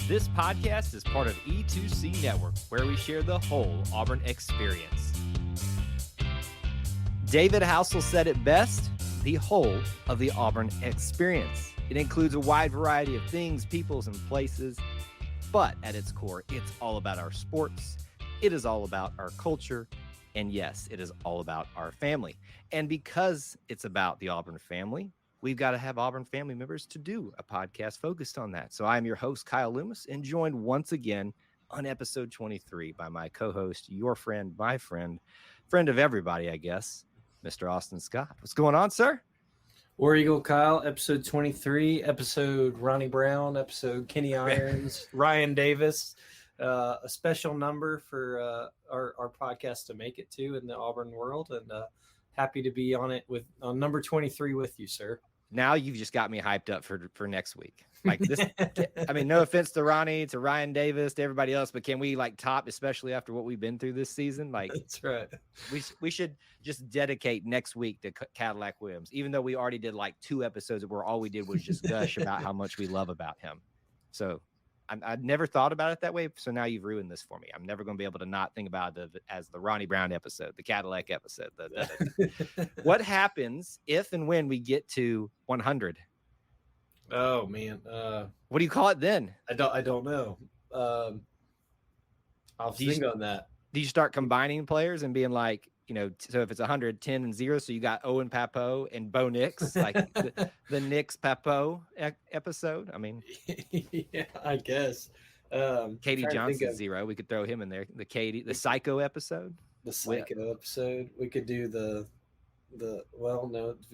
This podcast is part of E2C Network, where we share the whole Auburn experience. David Housel said it best, the whole of the Auburn experience. It includes a wide variety of things, peoples, and places, but at its core, it's all about our sports. It is all about our culture. And yes, it is all about our family. And because it's about the Auburn family, we've got to have Auburn family members to do a podcast focused on that. So I'm your host, Kyle Loomis, and joined once again on episode 23 by my co-host, your friend, my friend of everybody, I guess, Mr. Austin Scott. What's going on, sir? War Eagle Kyle, episode 23, episode Ronnie Brown, episode Kenny Irons, Ryan Davis. A special number for our podcast to make it to in the Auburn world, and happy to be on number 23 with you, sir. Now you've just got me hyped up for next week. Like this, I mean, no offense to Ronnie, to Ryan Davis, to everybody else, but can we like top, especially after what we've been through this season? Like that's right. We should just dedicate next week to Cadillac Williams, even though we already did like 2 episodes where all we did was just gush about how much we love about him. So I'd never thought about it that way. So now you've ruined this for me. I'm never going to be able to not think about it as the Ronnie Brown episode, the Cadillac episode. What happens if and when we get to 100? Oh man. What do you call it then? I don't know. I'll think on that. Do you start combining players and being like, so if it's 100, 10 and 0, so you got Owen Papo and Bo Nix, like the Nix Papo episode. I mean, yeah, I guess. Katie Johnson 0. We could throw him in there. The Psycho episode. The Psycho episode. We could do the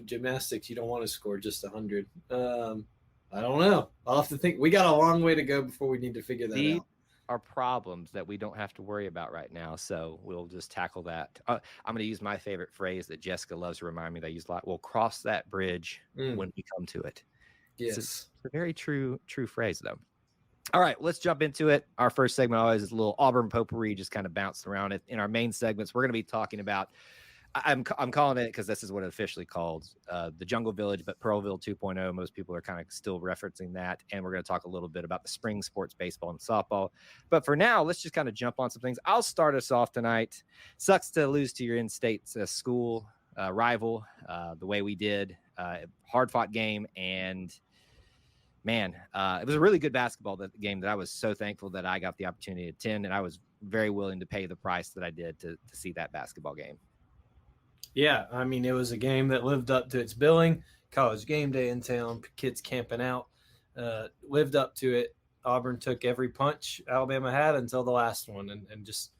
gymnastics. You don't want to score just 100. I don't know. I'll have to think. We got a long way to go before we need to figure that out. Are problems that we don't have to worry about right now, so we'll just tackle that. I'm going to use my favorite phrase that Jessica loves to remind me that I use a lot. We'll cross that bridge when we come to it. Yes, it's a very true phrase, though. All right, let's jump into it. Our first segment always is a little Auburn potpourri, just kind of bounced around it. In our main segments, we're going to be talking about. I'm calling it, because this is what it officially called, the Jungle Village, but Pearlville 2.0. Most people are kind of still referencing that. And we're going to talk a little bit about the spring sports, baseball and softball. But for now, let's just kind of jump on some things. I'll start us off tonight. Sucks to lose to your in-state school rival the way we did. Hard-fought game. And, man, it was a really good basketball game that I was so thankful that I got the opportunity to attend. And I was very willing to pay the price that I did to see that basketball game. Yeah, I mean, it was a game that lived up to its billing. College game day in town, kids camping out, lived up to it. Auburn took every punch Alabama had until the last one, and just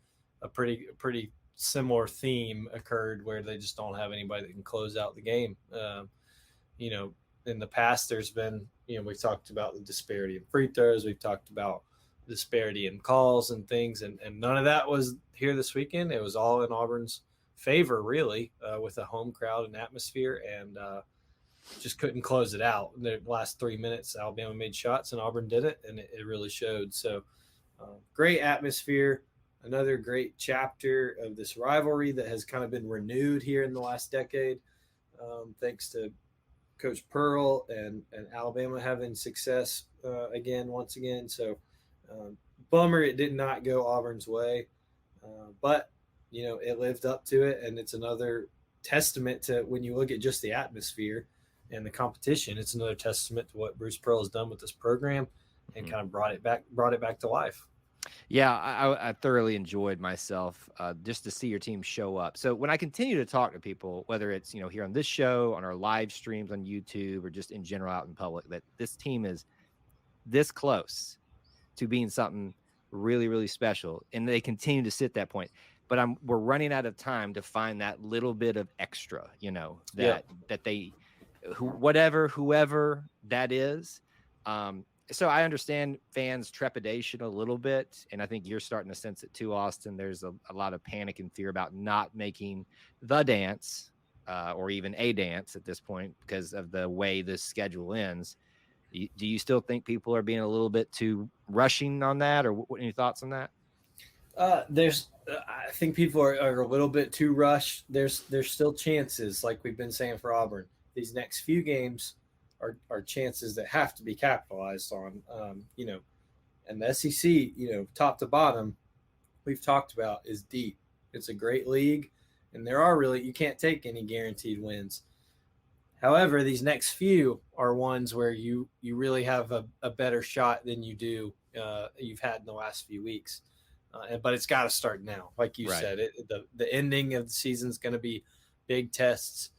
a pretty similar theme occurred where they just don't have anybody that can close out the game. In the past, there's been, we've talked about the disparity in free throws. We've talked about disparity in calls and things, and none of that was here this weekend. It was all in Auburn's favor, really, with a home crowd and atmosphere, and just couldn't close it out. In the last 3 minutes, Alabama made shots and Auburn did it, and it really showed. So great atmosphere, another great chapter of this rivalry that has kind of been renewed here in the last decade, thanks to Coach Pearl and Alabama having success once again. So bummer it did not go Auburn's way, but it lived up to it, and it's another testament to, when you look at just the atmosphere and the competition, it's another testament to what Bruce Pearl has done with this program and kind of brought it back to life. Yeah, I thoroughly enjoyed myself just to see your team show up. So when I continue to talk to people, whether it's, here on this show, on our live streams on YouTube, or just in general out in public, that this team is this close to being something really, really special, and they continue to sit that point. But we're running out of time to find that little bit of extra, that they, whoever that is. So I understand fans' trepidation a little bit, and I think you're starting to sense it too, Austin. There's a lot of panic and fear about not making the dance or even a dance at this point because of the way this schedule ends. Do you still think people are being a little bit too rushing on that, or what? Any thoughts on that? I think people are a little bit too rushed. There's still chances, like we've been saying for Auburn. These next few games are chances that have to be capitalized on. And the SEC, top to bottom, we've talked about, is deep. It's a great league, and you can't take any guaranteed wins. However, these next few are ones where you really have a better shot than you've had in the last few weeks. But it's got to start now, like you Right. said. The ending of the season is going to be big tests.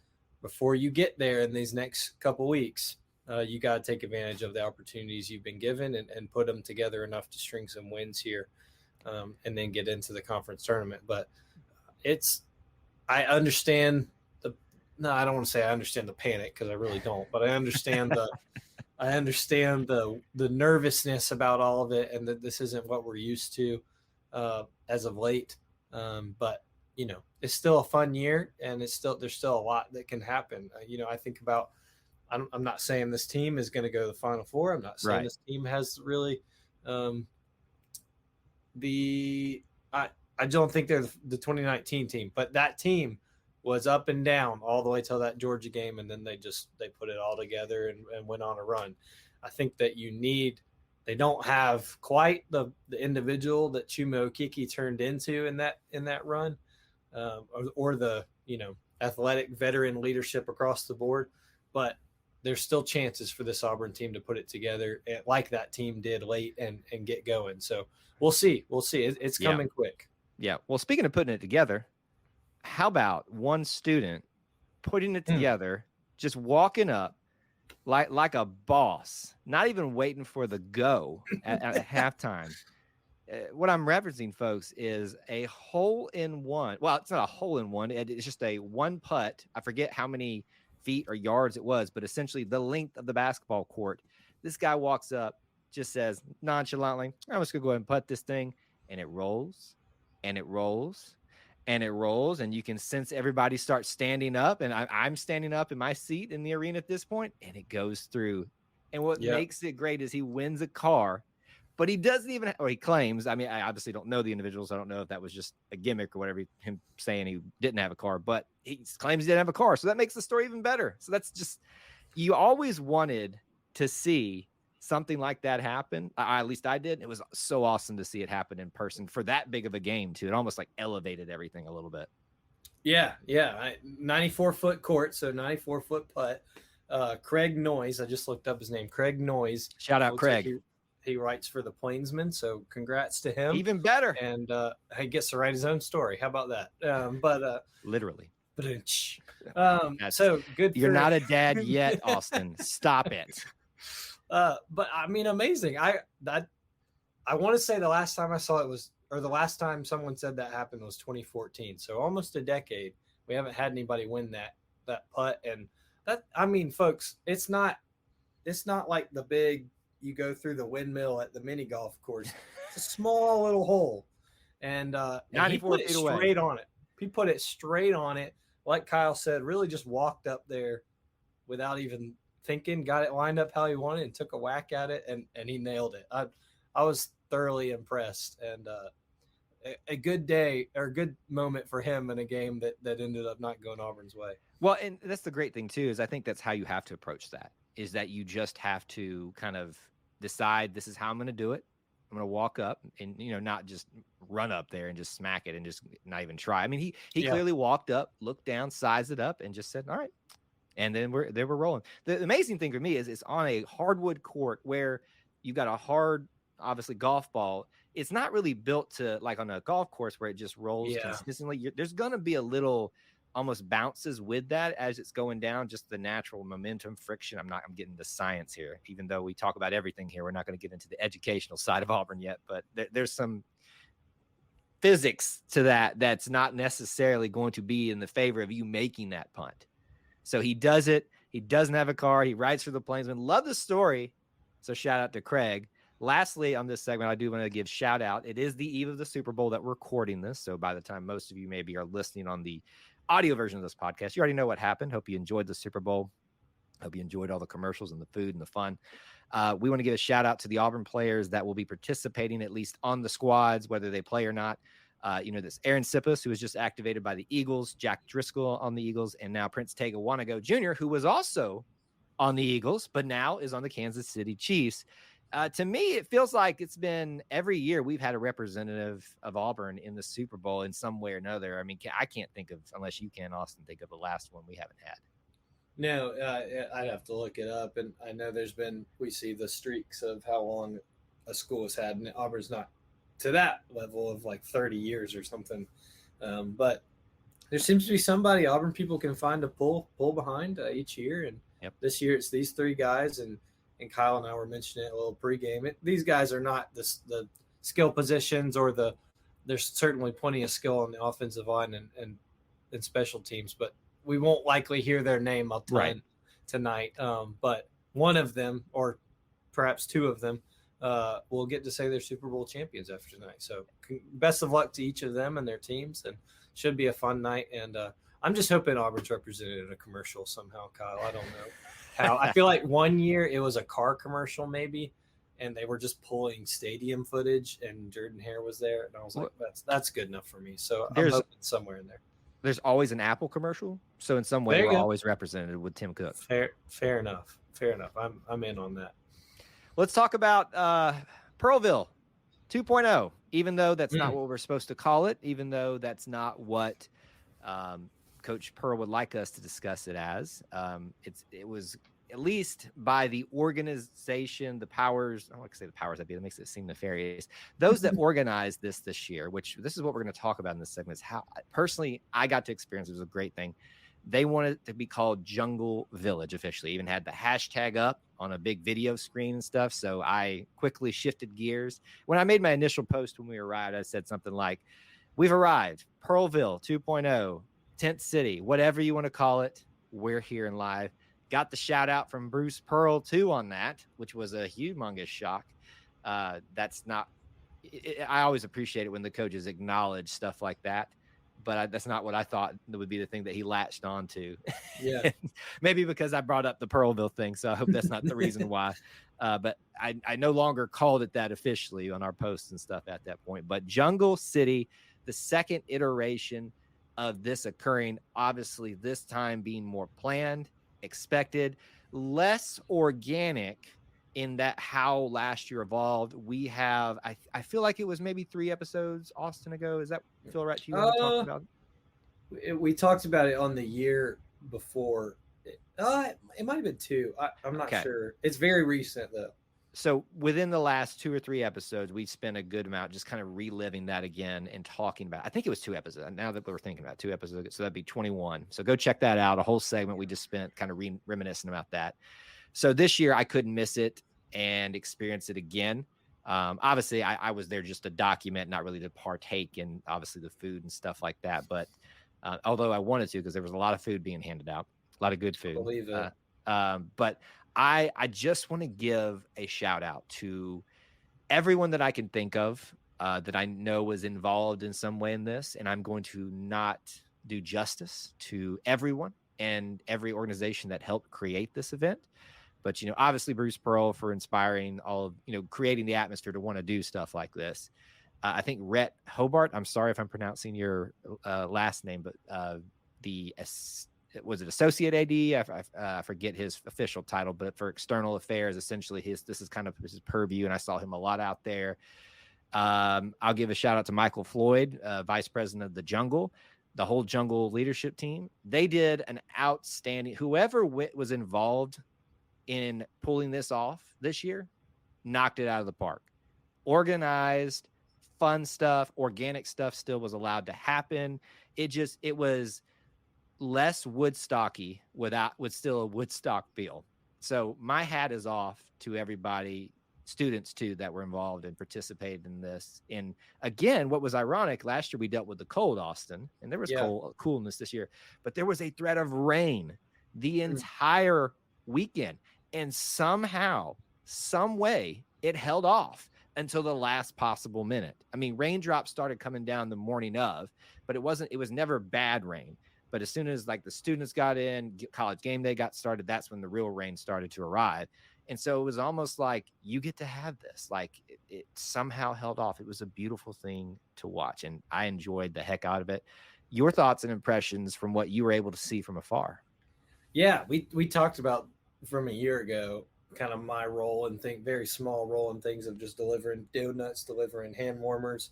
Before you get there in these next couple weeks, you got to take advantage of the opportunities you've been given and put them together enough to string some wins here, and then get into the conference tournament. But I understand no, I don't want to say I understand the panic, because I really don't, but I understand the nervousness about all of it, and that this isn't what we're used to as of late. But it's still a fun year, and there's still a lot that can happen. I think about, I'm not saying this team is going to go to the Final Four. I'm not saying this team has really I don't think they're the 2019 team, but that team was up and down all the way till that Georgia game, and then they put it all together and went on a run. I think that they don't have quite the individual that Chuma Okeke turned into in that run, or the athletic veteran leadership across the board, but there's still chances for this Auburn team to put it together like that team did late and get going. So we'll see. It's coming quick. Yeah. Well, speaking of putting it together, how about one student putting it together, just walking up like a boss, not even waiting for the go at halftime. What I'm referencing, folks, is a hole-in-one. Well, it's not a hole-in-one. It's just a one putt. I forget how many feet or yards it was, but essentially the length of the basketball court. This guy walks up, just says nonchalantly, I'm just going to go ahead and putt this thing. And it rolls, and it rolls, and it rolls, and you can sense everybody start standing up, and I'm standing up in my seat in the arena at this point, and it goes through. And what makes it great is he wins a car, but he doesn't even, or he claims, I mean, I obviously don't know the individuals. I don't know if that was just a gimmick or whatever, him saying he didn't have a car, but he claims he didn't have a car. So that makes the story even better. So that's just, you always wanted to see something like that happen. At least I did. It was so awesome to see it happen in person for that big of a game too. It almost like elevated everything a little bit. Yeah. 94-foot court, so 94-foot putt. Craig Noyes, I just looked up his name. Craig Noyes. Shout out Craig. Like he writes for the Plainsman, so congrats to him. Even better. And he gets to write his own story. How about that? Literally. So good. You're not a dad yet, Austin. Stop it. But I mean, amazing. I want to say the last time I saw it the last time someone said that happened was 2014. So almost a decade. We haven't had anybody win that putt. And that, I mean, folks, it's not like the big, you go through the windmill at the mini golf course. It's a small little hole. And he put it straight on it. He put it straight on it. Like Kyle said, really just walked up there without even thinking, got it lined up how he wanted, and took a whack at it, and he nailed it. I was thoroughly impressed, and a good day or a good moment for him in a game that ended up not going Auburn's way. Well, and that's the great thing too, is I think that's how you have to approach that, is that you just have to kind of decide, this is how I'm going to do it. I'm going to walk up and, not just run up there and just smack it and just not even try. I mean, he clearly walked up, looked down, sized it up, and just said, all right. And then we're rolling. The amazing thing for me is it's on a hardwood court where you've got a hard, obviously, golf ball. It's not really built to, like on a golf course where it just rolls consistently. There's going to be a little almost bounces with that as it's going down, just the natural momentum, friction. I'm getting the science here, even though we talk about everything here. We're not going to get into the educational side of Auburn yet, but there's some physics to that's not necessarily going to be in the favor of you making that punt. So he does it. He doesn't have a car. He rides for the Plainsman. Love the story. So shout out to Craig. Lastly, on this segment, I do want to give shout out. It is the eve of the Super Bowl that we're recording this. So by the time most of you maybe are listening on the audio version of this podcast, you already know what happened. Hope you enjoyed the Super Bowl. Hope you enjoyed all the commercials and the food and the fun. We want to give a shout out to the Auburn players that will be participating at least on the squads, whether they play or not. This Aaron Sippus, who was just activated by the Eagles, Jack Driscoll on the Eagles, and now Prince Tega Wannago Jr., who was also on the Eagles, but now is on the Kansas City Chiefs. To me, it feels like it's been every year we've had a representative of Auburn in the Super Bowl in some way or another. I mean, I can't think of, unless you can, Austin, think of the last one we haven't had. No, I'd have to look it up, and I know we see the streaks of how long a school has had, and Auburn's not to that level of like 30 years or something, but there seems to be somebody Auburn people can find to pull behind each year, and this year it's these three guys, and Kyle and I were mentioning it a little pregame. These guys are not the skill positions there's certainly plenty of skill on the offensive line and special teams, but we won't likely hear their name a ton tonight. But one of them, or perhaps two of them, will get to say they're Super Bowl champions after tonight. So best of luck to each of them and their teams, and should be a fun night. And I'm just hoping Auburn's represented in a commercial somehow, Kyle. I don't know how. I feel like one year it was a car commercial maybe, and they were just pulling stadium footage, and Jordan Hare was there, and I was like, that's good enough for me. So I'm hoping somewhere in there. There's always an Apple commercial, so in some way we're always represented with Tim Cook. Fair enough. I'm in on that. Let's talk about Pearlville 2.0. Even though that's not what we're supposed to call it, even though that's not what Coach Pearl would like us to discuss it as, it was, at least by the organization, the powers, I don't like to say the powers that be, that makes it seem nefarious. Those that organized this year, which this is what we're going to talk about in this segment, is how personally I got to experience. It was a great thing. They wanted it to be called Jungle Village officially, even had the hashtag up on a big video screen and stuff. So I quickly shifted gears. When I made my initial post when we arrived, I said something like, "We've arrived, Pearlville 2.0, Tent City, whatever you want to call it. We're here and live." Got the shout out from Bruce Pearl too on that, which was a humongous shock. That's not, I always appreciate it when the coaches acknowledge stuff like that, but that's not what I thought would be the thing that he latched on to. Yeah. Maybe because I brought up the Pearlville thing. So I hope that's not the reason why. But I no longer called it that officially on our posts and stuff at that point. But Jungle City, the second iteration of this occurring, obviously this time being more planned, expected, less organic in that how last year evolved. We have, I feel like it was maybe 3 episodes, Austin, ago. Does that feel right to you when we talked about it? We talked about it on the year before. It might have been 2. I'm not sure. It's very recent though. So within the last 2 or 3 episodes, we spent a good amount just kind of reliving that again and talking about, I think it was 2 episodes. Now that we're thinking about 2 episodes, so that'd be 21. So go check that out. A whole segment we just spent kind of reminiscing about that. So this year I couldn't miss it and experience it again. Obviously I was there just to document, not really to partake in obviously the food and stuff like that. But although I wanted to, because there was a lot of food being handed out, a lot of good food. I believe it. But I just want to give a shout out to everyone that I can think of that I know was involved in some way in this. And I'm going to not do justice to everyone and every organization that helped create this event. But, obviously Bruce Pearl for inspiring all of, creating the atmosphere to want to do stuff like this. I think Rhett Hobart, I'm sorry if I'm pronouncing your last name, but was it associate AD? I forget his official title, but for external affairs, essentially this is kind of his purview. And I saw him a lot out there. I'll give a shout out to Michael Floyd, vice president of the Jungle, the whole Jungle leadership team. They did an outstanding, whoever was involved in pulling this off this year, knocked it out of the park. Organized, fun stuff, organic stuff still was allowed to happen. It was less Woodstocky with still a Woodstock feel. So my hat is off to everybody, students too, that were involved and participated in this. And again, what was ironic, last year we dealt with the cold, Austin, and there was coolness this year, but there was a threat of rain the entire weekend. And somehow, some way, it held off until the last possible minute. I mean, raindrops started coming down the morning of, but it was never bad rain. But as soon as the students got in, college game day got started, that's when the real rain started to arrive. And so it was almost like you get to have this, it somehow held off. It was a beautiful thing to watch. And I enjoyed the heck out of it. Your thoughts and impressions from what you were able to see from afar. Yeah, we talked about from a year ago kind of my role and very small role in things of just delivering donuts, delivering hand warmers,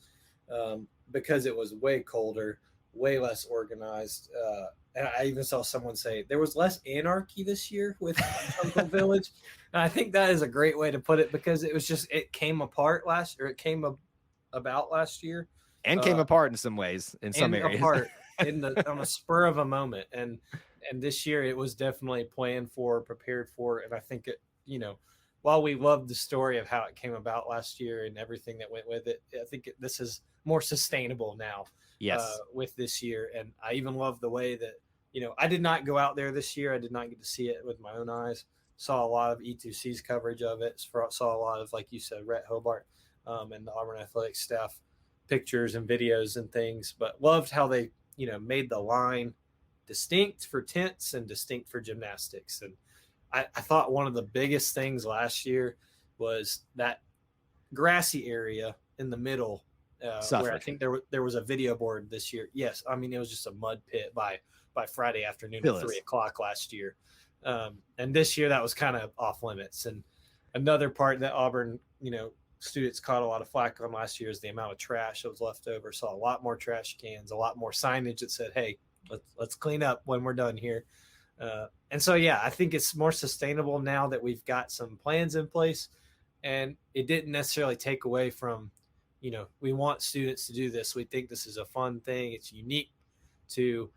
because it was way colder, way less organized. And I even saw someone say there was less anarchy this year with Jungle Village. And I think that is a great way to put it, because it came apart about last year, and came apart in some ways, in some and areas. apart on a spur of a moment. And this year it was definitely planned for, prepared for, and I think while we loved the story of how it came about last year and everything that went with it, I think this is more sustainable now. Yes. With this year, and I even love the way that I did not go out there this year. I did not get to see it with my own eyes. Saw a lot of E2C's coverage of it. Saw a lot of, like you said, Rhett Hobart and the Auburn Athletics staff pictures and videos and things, but loved how they made the line distinct for tents and distinct for gymnastics. And I thought one of the biggest things last year was that grassy area in the middle, where I think there was a video board this year. Yes, I mean, it was just a mud pit by Friday afternoon at 3:00 last year, and this year that was kind of off limits. And another part that Auburn students caught a lot of flack on last year is the amount of trash that was left over. Saw a lot more trash cans, a lot more signage that said, "Hey, let's clean up when we're done here." And so, yeah, I think it's more sustainable now that we've got some plans in place, and it didn't necessarily take away from, we want students to do this. We think this is a fun thing. It's unique to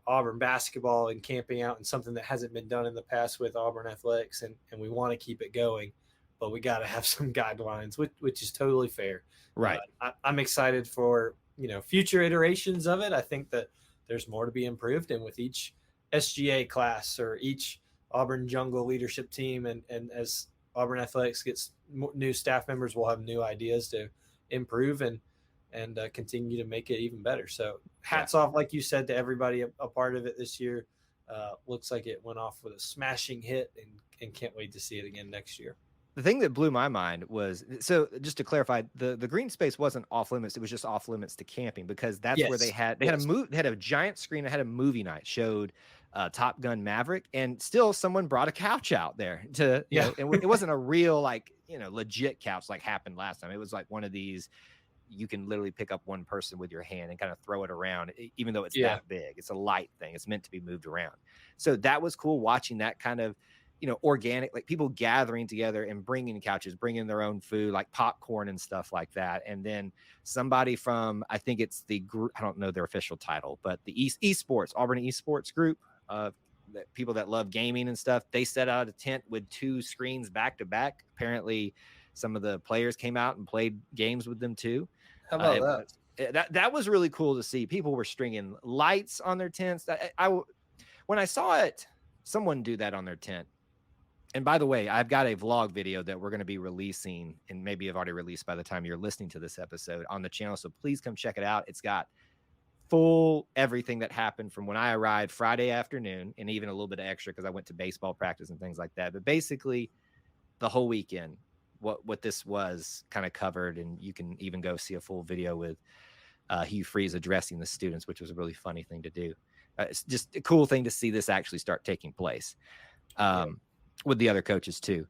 Auburn basketball and camping out, and something that hasn't been done in the past with Auburn athletics, and we want to keep it going. But we got to have some guidelines, which is totally fair. Right. I'm excited for, future iterations of it. I think that there's more to be improved. And with each SGA class or each Auburn Jungle leadership team, and as Auburn Athletics gets new staff members, we'll have new ideas to improve and continue to make it even better. So hats off, like you said, to everybody a part of it this year. Looks like it went off with a smashing hit, and can't wait to see it again next year. The thing that blew my mind was, so just to clarify, the green space wasn't off limits. It was just off limits to camping, because that's where they had a giant screen that had a movie night, showed Top Gun Maverick, and still someone brought a couch out there to, and it wasn't a real, legit couch like happened last time. It was like one of these, you can literally pick up one person with your hand and kind of throw it around, even though it's that big. It's a light thing. It's meant to be moved around. So that was cool, watching that kind of, organic, like people gathering together and bringing couches, bringing their own food, like popcorn and stuff like that. And then somebody from, I think it's the group, I don't know their official title, but the esports, Auburn esports group of people that love gaming and stuff, they set out a tent with 2 screens back to back. Apparently some of the players came out and played games with them too. How about that? That was really cool to see. People were stringing lights on their tents. When I saw it, someone do that on their tent. And by the way, I've got a vlog video that we're going to be releasing, and maybe I've already released by the time you're listening to this episode, on the channel. So please come check it out. It's got full everything that happened from when I arrived Friday afternoon, and even a little bit of extra because I went to baseball practice and things like that. But basically the whole weekend, what this was kind of covered, and you can even go see a full video with Hugh Freeze addressing the students, which was a really funny thing to do. It's just a cool thing to see this actually start taking place. With the other coaches too.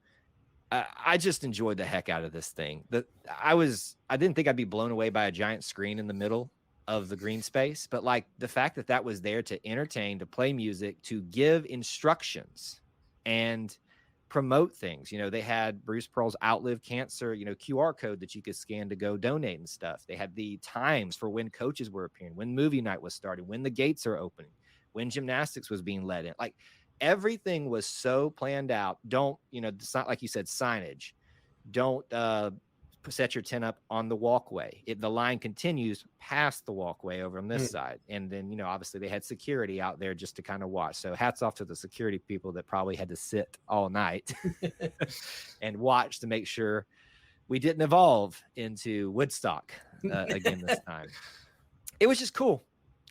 I just enjoyed the heck out of this thing. I didn't think I'd be blown away by a giant screen in the middle of the green space, but like the fact that was there to entertain, to play music, to give instructions and promote things. They had Bruce Pearl's Outlive Cancer, QR code that you could scan to go donate and stuff. They had the times for when coaches were appearing, when movie night was starting, when the gates are opening, when gymnastics was being led in. Like, everything was so planned out. Don't, it's not like you said, signage. Don't set your tent up on the walkway. The line continues past the walkway over on this side. And then, obviously they had security out there just to kind of watch. So hats off to the security people that probably had to sit all night and watch to make sure we didn't evolve into Woodstock again this time. It was just cool.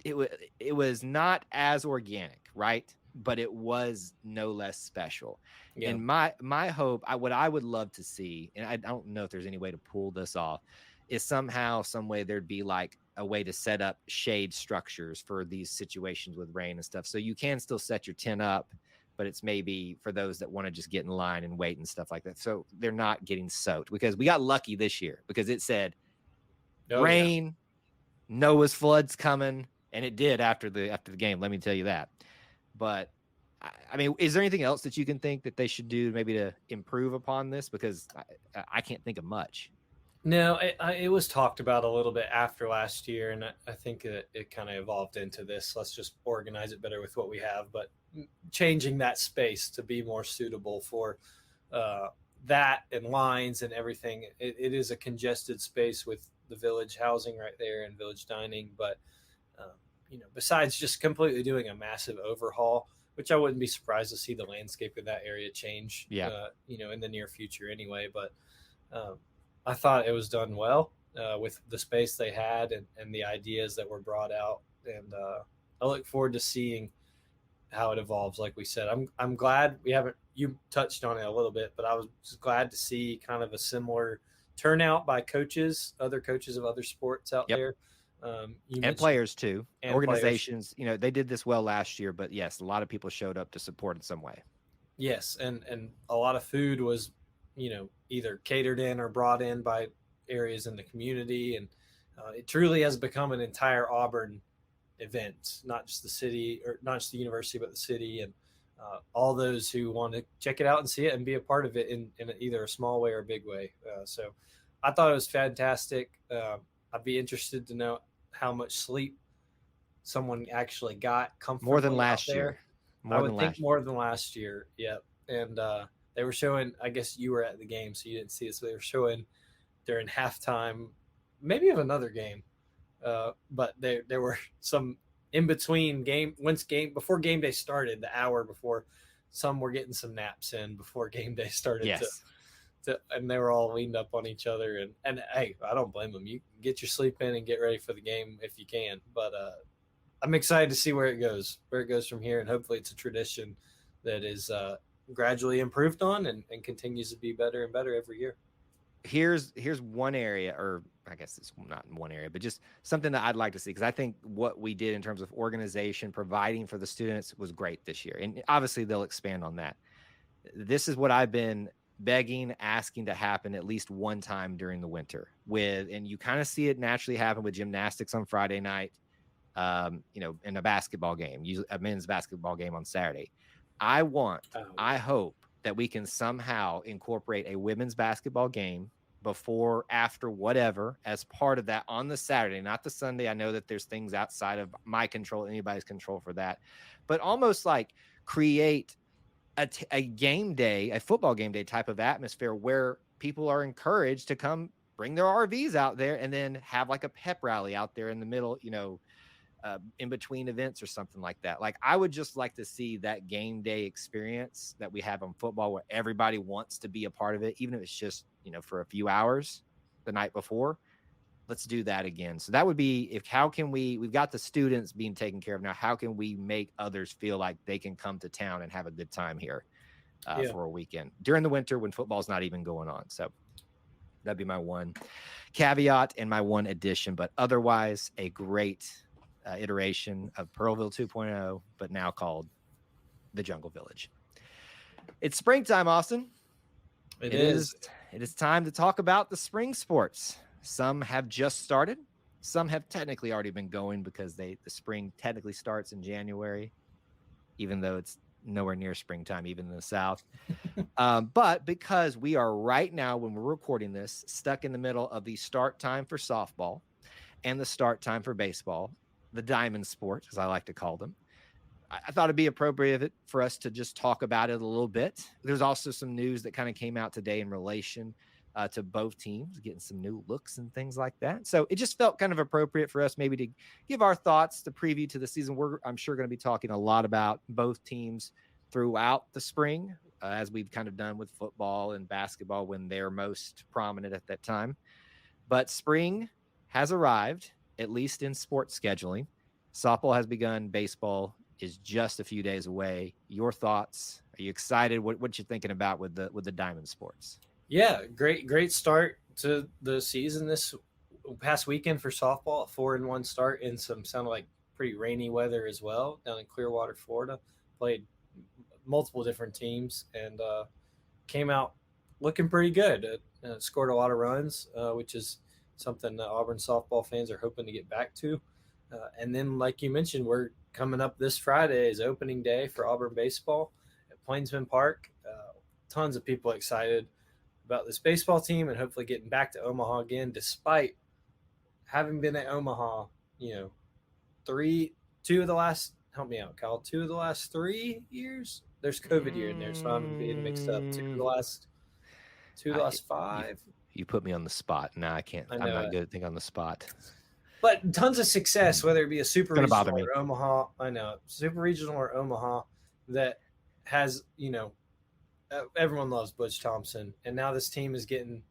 It was not as organic, right? But it was no less special. Yeah. And my hope, what I would love to see, and I don't know if there's any way to pull this off, is somehow, some way there'd be like a way to set up shade structures for these situations with rain and stuff. So you can still set your tent up but it's maybe for those that want to just get in line and wait and stuff like that. So they're not getting soaked, because we got lucky this year because it said rain, Noah's flood's coming, and it did after the game. Let me tell you that. But I mean, is there anything else that you can think that they should do maybe to improve upon this? Because I can't think of much. No, it was talked about a little bit after last year, and I think it kind of evolved into this. Let's just organize it better with what we have, but changing that space to be more suitable for that and lines and everything. It is a congested space with the village housing right there and village dining, but besides just completely doing a massive overhaul, which I wouldn't be surprised to see the landscape of that area change, in the near future anyway. But I thought it was done well with the space they had and the ideas that were brought out. And I look forward to seeing how it evolves. Like we said, I'm glad you touched on it a little bit, but I was just glad to see kind of a similar turnout by other coaches of other sports out there. And players too, and organizations, players. They did this well last year, but yes, a lot of people showed up to support in some way. Yes. And a lot of food was, either catered in or brought in by areas in the community. And it truly has become an entire Auburn event, not just the city or not just the university, but the city and all those who want to check it out and see it and be a part of it in either a small way or a big way. So I thought it was fantastic. I'd be interested to know how much sleep someone actually got comfortably. More than last year. I would think more than last year. Yep. And they were showing, I guess you were at the game, so you didn't see it. So they were showing during halftime, maybe of another game. But there were some in between before game day started, the hour before, some were getting some naps in before game day started. Yes. And they were all leaned up on each other. And hey, I don't blame them. You get your sleep in and get ready for the game if you can. But I'm excited to see where it goes from here. And hopefully it's a tradition that is gradually improved on and continues to be better and better every year. Here's one area, or I guess it's not in one area, but just something that I'd like to see, because I think what we did in terms of organization, providing for the students, was great this year. And obviously they'll expand on that. This is what I've been asking to happen at least one time during the winter and you kind of see it naturally happen with gymnastics on Friday night, in a basketball game, usually a men's basketball game on Saturday. I hope that we can somehow incorporate a women's basketball game before, after, whatever, as part of that on the Saturday, not the Sunday. I know that there's things outside of my control, anybody's control for that, but almost like create a game day, a football game day type of atmosphere where people are encouraged to come bring their RVs out there and then have like a pep rally out there in the middle, in between events or something like that. Like, I would just like to see that game day experience that we have on football where everybody wants to be a part of it, even if it's just, for a few hours the night before. Let's do that again. So that would be, we've got the students being taken care of now. How can we make others feel like they can come to town and have a good time here for a weekend during the winter when football's not even going on? So that'd be my one caveat and my one addition, but otherwise a great iteration of Pearlville 2.0, but now called the Jungle Village. It's springtime, Austin. It is time to talk about the spring sports. Some have just started. Some have technically already been going because the spring technically starts in January, even though it's nowhere near springtime, even in the South. But because we are right now, when we're recording this, stuck in the middle of the start time for softball and the start time for baseball, the diamond sport, as I like to call them, I thought it'd be appropriate for us to just talk about it a little bit. There's also some news that kind of came out today in relation to both teams getting some new looks and things like that. So it just felt kind of appropriate for us maybe to give our thoughts, the preview to the season. I'm sure going to be talking a lot about both teams throughout the spring, as we've kind of done with football and basketball when they're most prominent at that time. But spring has arrived, at least in sports scheduling. Softball has begun. Baseball is just a few days away. Your thoughts? Are you excited? What you thinking about with the diamond sports? Yeah, great start to the season this past weekend for softball. 4-1 start in some sounded like pretty rainy weather as well down in Clearwater, Florida. Played multiple different teams, and came out looking pretty good. Scored a lot of runs, which is something that Auburn softball fans are hoping to get back to. And then, like you mentioned, we're coming up this Friday is opening day for Auburn baseball at Plainsman Park. Tons of people excited about this baseball team and hopefully getting back to Omaha again, despite having been at Omaha, two of the last, help me out, Kyle, 2 of the last 3 years. There's COVID year in there, so I'm getting mixed up. Two of the last 5. You put me on the spot. Now I can't. I'm not good at thinking on the spot. But tons of success, whether it be a super regional or Omaha. I know, super regional or Omaha, that has, everyone loves Butch Thompson, and now this team is getting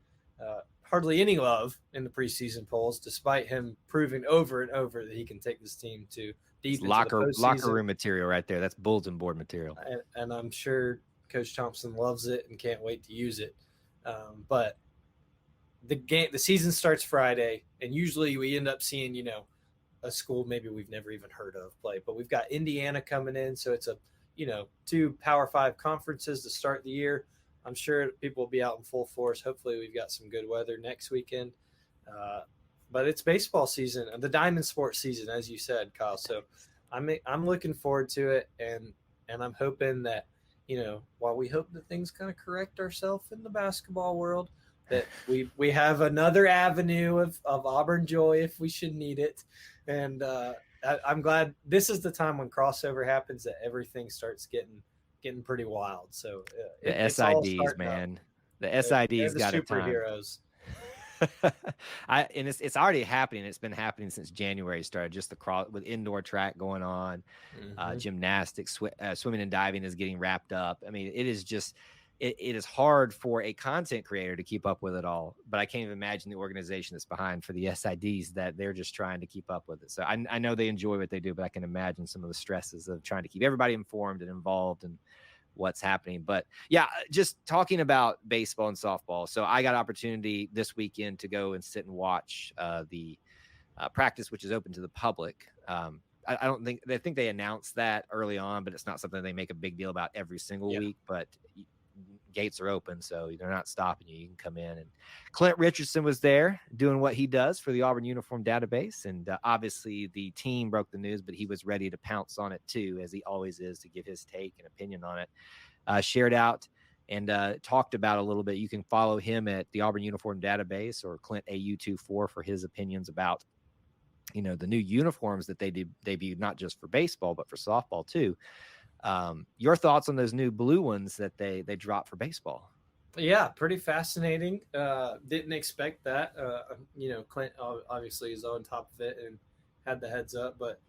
hardly any love in the preseason polls, despite him proving over and over that he can take this team to deep into locker room material right there. That's bulletin board material, and I'm sure Coach Thompson loves it and can't wait to use it. But the season starts Friday, and usually we end up seeing a school maybe we've never even heard of play. But we've got Indiana coming in, so it's 2 Power 5 conferences to start the year. I'm sure people will be out in full force. Hopefully we've got some good weather next weekend. But it's baseball season, the diamond sports season, as you said, Kyle. So I'm looking forward to it, and I'm hoping that, while we hope that things kind of correct ourselves in the basketball world, that we have another avenue of Auburn joy if we should need it. And I'm glad this is the time when crossover happens that everything starts getting pretty wild. So the SIDs, man, the SIDs got superheroes. And it's already happening. It's been happening since January started. Just the cross with indoor track going on, gymnastics, swimming and diving is getting wrapped up. I mean, it is just it is hard for a content creator to keep up with it all. But I can't even imagine the organization that's behind for the SIDs, that they're just trying to keep up with it. So I know they enjoy what they do, but I can imagine some of the stresses of trying to keep everybody informed and involved and what's happening. But yeah, just talking about baseball and softball. So I got an opportunity this weekend to go and sit and watch the practice, which is open to the public. I think they announced that early on, but it's not something they make a big deal about every single week. But gates are open, so they're not stopping you. You can come in. And Clint Richardson was there doing what he does for the Auburn Uniform Database. And obviously the team broke the news, but he was ready to pounce on it too, as he always is, to give his take and opinion on it. Shared out and talked about a little bit. You can follow him at the Auburn Uniform Database or Clint AU24 for his opinions about, the new uniforms that they debuted, not just for baseball, but for softball too. Your thoughts on those new blue ones that they dropped for baseball? Yeah, pretty fascinating. Didn't expect that. Clint obviously is on top of it and had the heads up, but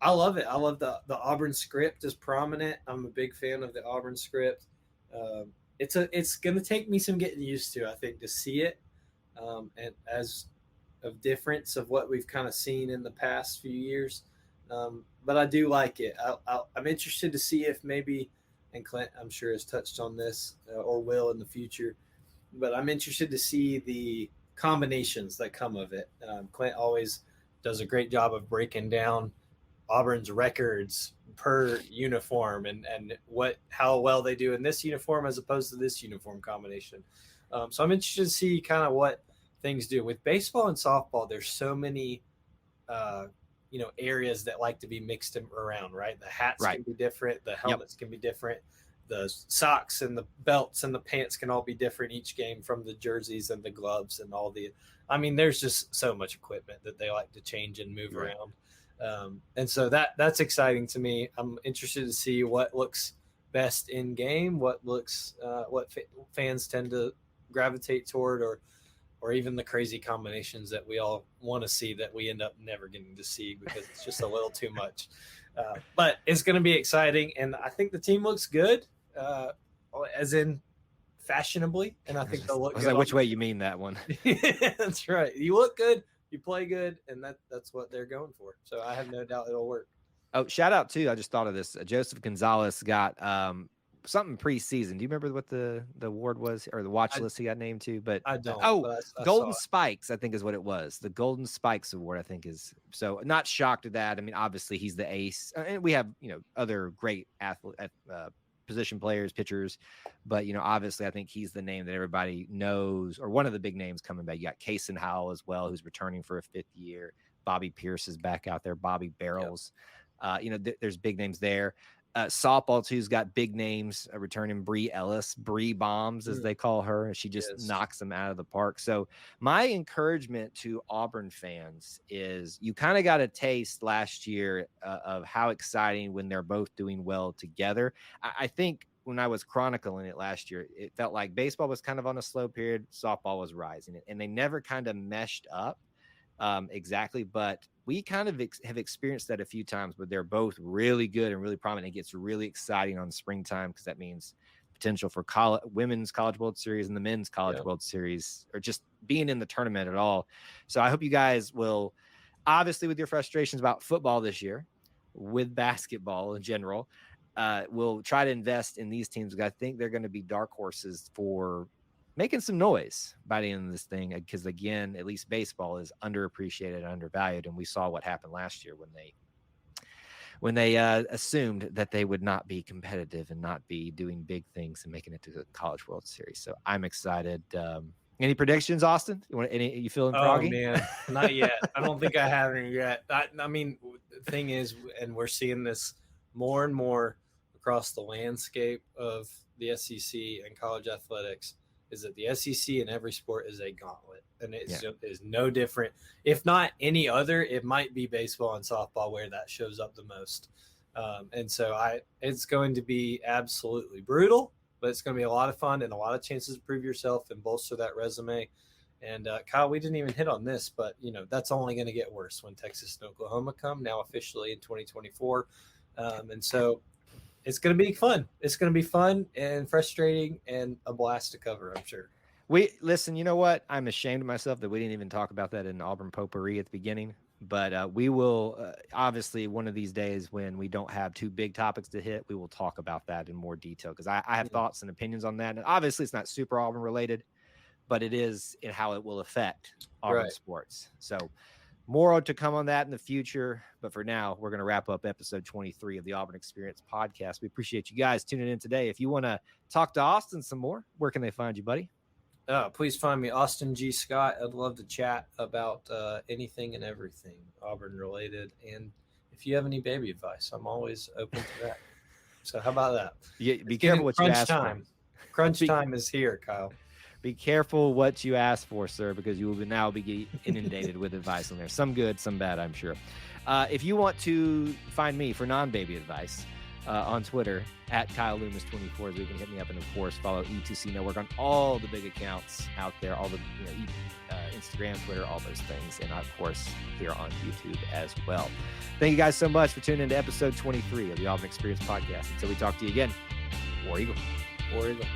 I love it. I love the Auburn script is prominent. I'm a big fan of the Auburn script. It's going to take me some getting used to, I think, to see it, and as of difference of what we've kind of seen in the past few years. But I do like it. I'm interested to see if maybe, and Clint, I'm sure, has touched on this or will in the future, but I'm interested to see the combinations that come of it. Clint always does a great job of breaking down Auburn's records per uniform and how well they do in this uniform as opposed to this uniform combination. So I'm interested to see kind of what things do. With baseball and softball, there's so many areas that like to be mixed around, right? The hats can be different, the helmets can be different, the socks and the belts and the pants can all be different each game, from the jerseys and the gloves and all there's just so much equipment that they like to change and move around. And so that's exciting to me. I'm interested to see what looks best in game, what fans tend to gravitate toward, or even the crazy combinations that we all want to see that we end up never getting to see because it's just a little too much. But it's going to be exciting, and I think the team looks good, as in fashionably, and I think they'll look good. Which way you mean that one? That's right. You look good, you play good, and that's what they're going for. So I have no doubt it'll work. Oh, shout out too! I just thought of this. Joseph Gonzalez got something preseason. Do you remember what the award was, or the watch list he got named to? But I don't. I Golden Spikes, I think, is what it was. The Golden Spikes Award, I think, is. So not shocked at that. I mean, obviously he's the ace, and we have other great position players, pitchers, but obviously I think he's the name that everybody knows, or one of the big names coming back. You got Kason Howell as well, who's returning for a 5th year. Bobby Pierce is back out there. Bobby Barrels, there's big names there. Softball too's got big names returning. Bree Ellis, Bree Bombs as they call her. She just knocks them out of the park. So my encouragement to Auburn fans is you kind of got a taste last year of how exciting when they're both doing well together. I think when I was chronicling it last year, it felt like baseball was kind of on a slow period, softball was rising, and they never kind of meshed up exactly, but we kind of have experienced that a few times where they're both really good and really prominent. It gets really exciting on springtime because that means potential for women's College World Series and the men's College World Series, or just being in the tournament at all. So I hope you guys will, obviously with your frustrations about football this year, with basketball in general, will try to invest in these teams. I think they're going to be dark horses for making some noise by the end of this thing, because again, at least baseball is underappreciated and undervalued, and we saw what happened last year when they assumed that they would not be competitive and not be doing big things and making it to the College World Series. So I'm excited. Any predictions, Austin? You feeling froggy? Oh man, not yet. I don't think I have any yet. I mean, the thing is, and we're seeing this more and more across the landscape of the SEC and college athletics, is that the SEC in every sport is a gauntlet, and it is no different. If not any other, it might be baseball and softball where that shows up the most. And so it's going to be absolutely brutal, but it's going to be a lot of fun and a lot of chances to prove yourself and bolster that resume. And Kyle, we didn't even hit on this, but that's only going to get worse when Texas and Oklahoma come now officially in 2024. And so it's going to be fun. It's going to be fun and frustrating and a blast to cover, I'm sure. Listen, you know what? I'm ashamed of myself that we didn't even talk about that in Auburn Potpourri at the beginning. But we will, obviously, one of these days when we don't have two big topics to hit, we will talk about that in more detail, because I have thoughts and opinions on that. And obviously, it's not super Auburn related, but it is in how it will affect Auburn sports. So more to come on that in the future. But for now, we're going to wrap up episode 23 of the Auburn Experience podcast. We appreciate you guys tuning in today. If you want to talk to Austin some more, where can they find you, buddy? Please find me, Austin G. Scott. I'd love to chat about anything and everything Auburn related. And if you have any baby advice, I'm always open to that. So how about that? Yeah, be careful what you ask for. Crunch time is here, Kyle. Be careful what you ask for, sir, because you will now be inundated with advice on there. Some good, some bad, I'm sure. If you want to find me for non-baby advice on Twitter, at Kyle Loomis 24, you can hit me up. And, of course, follow E2C Network on all the big accounts out there, all the Instagram, Twitter, all those things. And, of course, here on YouTube as well. Thank you guys so much for tuning into episode 23 of the Auburn Experience podcast. Until we talk to you again, War Eagle. War Eagle.